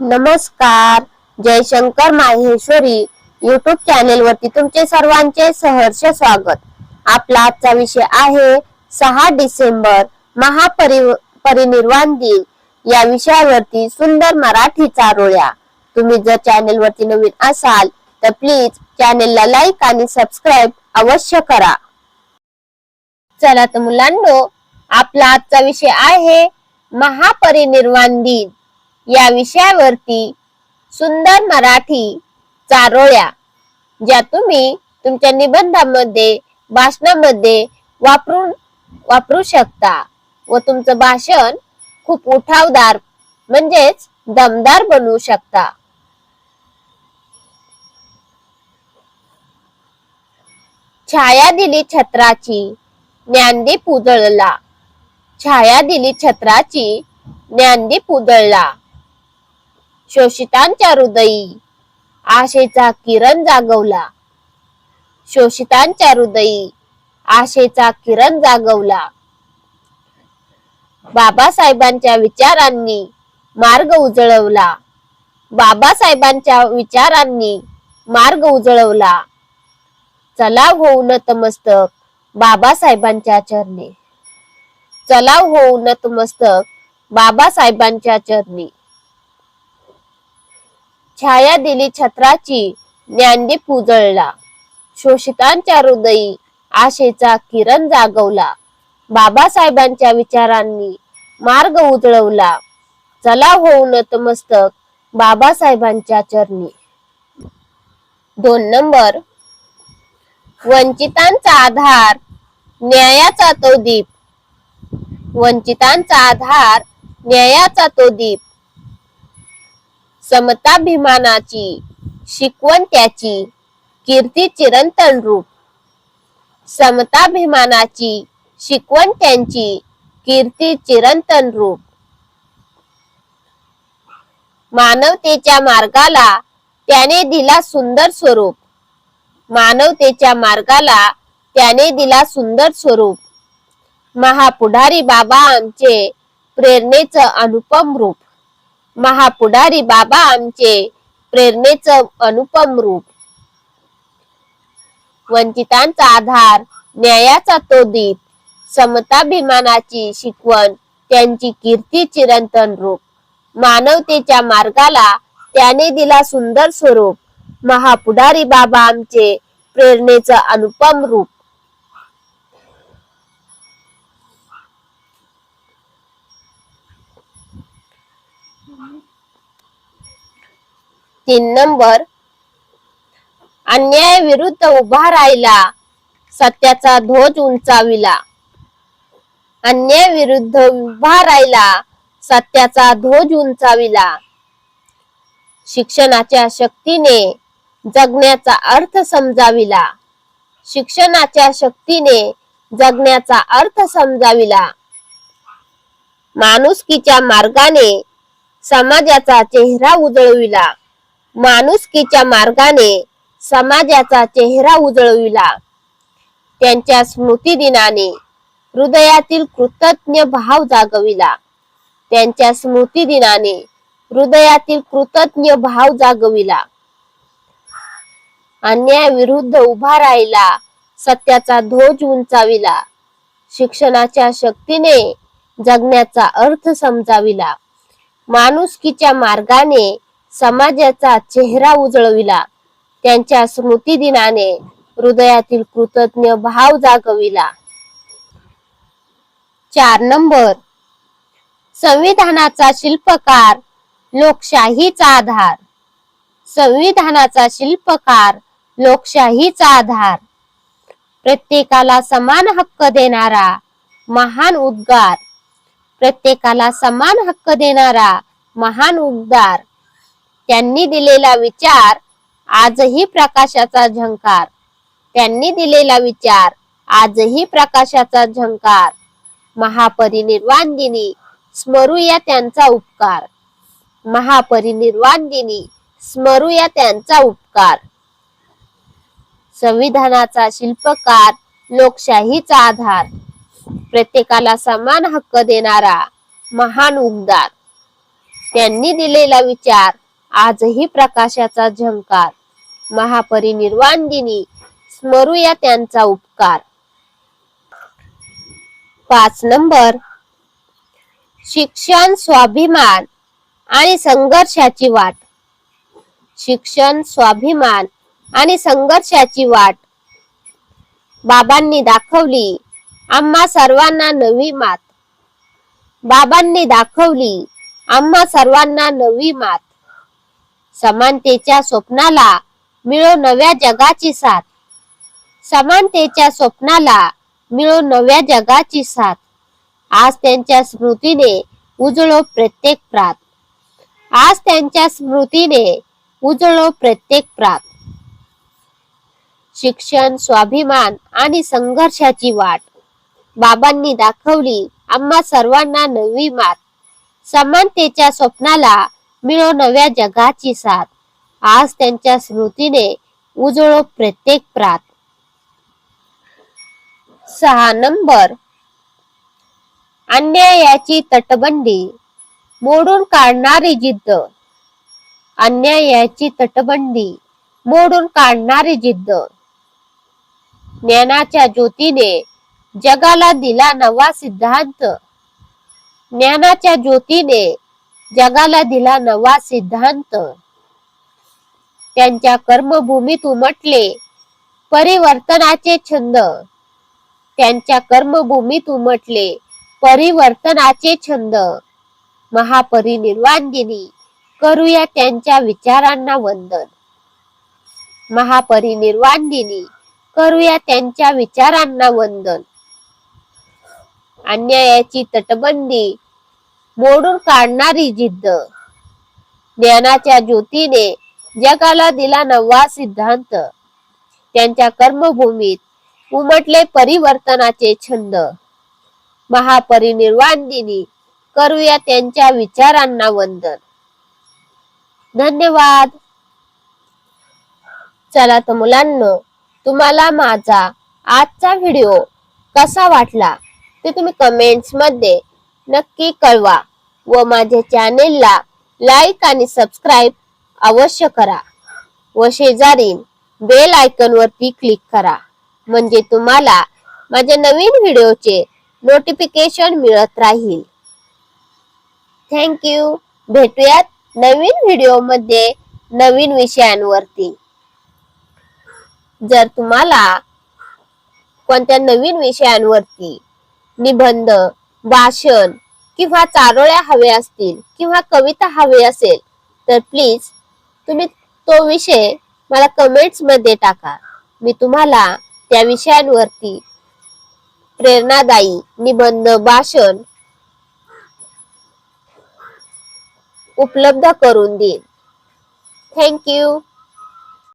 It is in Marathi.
नमस्कार. जयशंकर माहेश्वरी यूट्यूब चॅनेल वरती तुमचे सर्वांचे सहर्ष स्वागत. आपला आजचा विषय आहे 6 डिसेंबर महापरिनिर्वाण दिन. या विषयावरती सुंदर मराठी चारोळ्या. तुम्ही जर चॅनेल वरती नवीन असाल तर प्लीज चॅनेलला लाईक आणि सबस्क्राईब अवश्य करा. चला तर मुलांनो, आपला आजचा विषय आहे महापरिनिर्वाण दिन. या विषयावरती सुंदर मराठी चारोळ्या ज्या तुम्ही तुमच्या निबंधामध्ये भाषणामध्ये वापरू शकता व तुमचं भाषण खूप उठावदार म्हणजेच दमदार बनवू शकता. छाया दिली छत्राची ज्ञानदीप उजळला. छाया दिली छत्राची ज्ञानदीप उजळला. शोषितांच्या हृदयी आशेचा किरण जागवला. शोषितांच्या हृदयी आशेचा किरण जागवला. बाबासाहेबांच्या विचारांनी मार्ग उजळवला. बाबासाहेबांच्या विचारांनी मार्ग उजळवला. चलाव होऊ नतमस्तक बाबासाहेबांच्या चरणी. चलाव होऊ नतमस्तक बाबासाहेबांच्या चरणी. छाया दिली छत्राची ज्ञानदीप उजळला. शोषितांच्या हृदयी आशेचा किरण जागवला. बाबासाहेबांच्या विचारांनी मार्ग उजळवला. चलाव होऊ नतमस्तक बाबासाहेबांच्या चरणी. 2 नंबर. वंचितांचा आधार न्यायाचा तो दीप. वंचितांचा आधार न्यायाचा तो दीप. समताभिमानाची शिकवण त्याची कीर्ती चिरंतन रूप. समताभिमानाची शिकवण त्यांची कीर्ती चिरंतन रूप. मानवतेच्या मार्गाला त्याने दिला सुंदर स्वरूप. मानवतेच्या मार्गाला त्याने दिला सुंदर स्वरूप. महापुढारी बाबा आमचे प्रेरणेचं अनुपम रूप. महापुढारी बाबा आमचे प्रेरणेचं अनुपम रूप. वंचितांचा आधार न्यायाचा तो दीप. समताभिमानाची शिकवण त्यांची कीर्ती चिरंतन रूप. मानवतेच्या मार्गाला त्याने दिला सुंदर स्वरूप. महापुढारी बाबा आमचे प्रेरणेचं अनुपम रूप. तीन नंबर. अन्यायाविरुद्ध उभा राहिला सत्याचा ध्वज उंचाविला. अन्यायाविरुद्ध उभा राहिला सत्याचा ध्वज उंचाविला. शिक्षणाच्या शक्तीने जगण्याचा अर्थ समजाविला. शिक्षणाच्या शक्तीने जगण्याचा अर्थ समजाविला. माणुसकीच्या मार्गाने समाजाचा चेहरा उजळविला. माणुसकीच्या मार्गाने समाजाचा चेहरा उजळविला. त्यांच्या स्मृतिदिनाने हृदयातील कृतज्ञ भाव जागविला. त्यांच्या स्मृतिदिनाने हृदयातील कृतज्ञ भाव जागविला. अन्यायाविरुद्ध उभा राहिला सत्याचा ध्वज उंचाविला. शिक्षणाच्या शक्तीने जगण्याचा अर्थ समजाविला. माणुसकीच्या मार्गाने समाजाचा चेहरा उजळविला. त्यांच्या स्मृतिदिनाने हृदयातील कृतज्ञ भाव जागविला. 4 नंबर. संविधानाचा शिल्पकार लोकशाहीचा आधार. संविधानाचा शिल्पकार लोकशाहीचा आधार. प्रत्येकाला समान हक्क देणारा महान उद्गार. प्रत्येकाला समान हक्क देणारा महान उद्गार. त्यांनी दिलेला विचार आजही प्रकाशाचा झंकार. त्यांनी दिलेला विचार आजही प्रकाशाचा झंकार. महापरिनिर्वाण दिनी स्मरूया त्यांचा उपकार. महापरिनिर्वाण दिनी स्मरूया त्यांचा उपकार. संविधानाचा शिल्पकार लोकशाहीचा आधार. प्रत्येकाला समान हक्क देणारा महान उद्गार. त्यांनी दिलेला विचार आजही प्रकाशाचा झंकार. महापरिनिर्वाण दिनी स्मरूया त्यांचा उपकार. 5 नंबर, शिक्षण, स्वाभिमान आणि संघर्षाची वाट. शिक्षण, स्वाभिमान आणि संघर्षाची वाट. बाबांनी दाखवली आम्हा सर्वांना नवी मात. बाबांनी दाखवली आम्हा सर्वांना नवी मात. समानतेच्या स्वप्नाला मिळो नव्या जगाची साथ. समानतेच्या स्वप्नाला मिळो नव्या जगाची साथ. आज त्यांच्या स्मृतीने उजळो प्रत्येक प्रात. आज त्यांच्या स्मृतीने उजळो प्रत्येक प्रात. शिक्षण, स्वाभिमान आणि संघर्षाची वाट. बाबांनी दाखवली आम्हा सर्वांना नवी मात. समानतेच्या स्वप्नाला मिळो नव्या जगाची साथ. आज त्यांच्या स्मृतीने उजळो प्रत्येक प्रात. 6 नंबर, अन्यायाची तटबंदी मोडून काढणारी जिद्द. अन्यायाची तटबंदी मोडून काढणारी जिद्द. ज्ञानाच्या ज्योतीने जगाला दिला नवा सिद्धांत. ज्ञानाच्या ज्योतीने जगाला दिला नवा सिद्धांत. त्यांच्या कर्मभूमीत उमटले परिवर्तनाचे छंद. त्यांच्या कर्मभूमीत उमटले परिवर्तनाचे छंद. महापरिनिर्वाण दिनी करूया त्यांच्या विचारांना वंदन. महापरिनिर्वाण दिनी करूया त्यांच्या विचारांना वंदन. अन्यायाची तटबंदी मोडून काढणारी जिद्द. ज्ञानाच्या ज्योतीने जगाला दिला नवा सिद्धांत. त्यांच्या कर्मभूमीत उमटले परिवर्तनाचे छंद. महापरिनिर्वाण दिनी करूया त्यांच्या विचारांना वंदन. धन्यवाद. चला तर मुलांनो, तुम्हाला माझा आजचा व्हिडिओ कसा वाटला ते तुम्ही कमेंट्स मध्ये नक्की कळवा व माझ्या चॅनेलला लाईक आणि सबस्क्राईब अवश्य करा व शेजारील बेल आयकॉन वरती क्लिक करा, म्हणजे तुम्हाला माझ्या नवीन व्हिडिओचे नोटिफिकेशन मिळत राहील. Thank you. भेटूयात नवीन व्हिडिओ मध्ये नवीन विषयांवरती. जर तुम्हाला कोणत्या नवीन विषयांवरती निबंध, भाषण किंवा चारोळ्या हवे असतील किंवा कविता हवे असेल तर प्लीज तुम्ही तो विषय मला कमेंट्स मध्ये टाका. मी तुम्हाला त्या विषयांवरती प्रेरणादायी निबंध, भाषण उपलब्ध करून देईन. Thank you.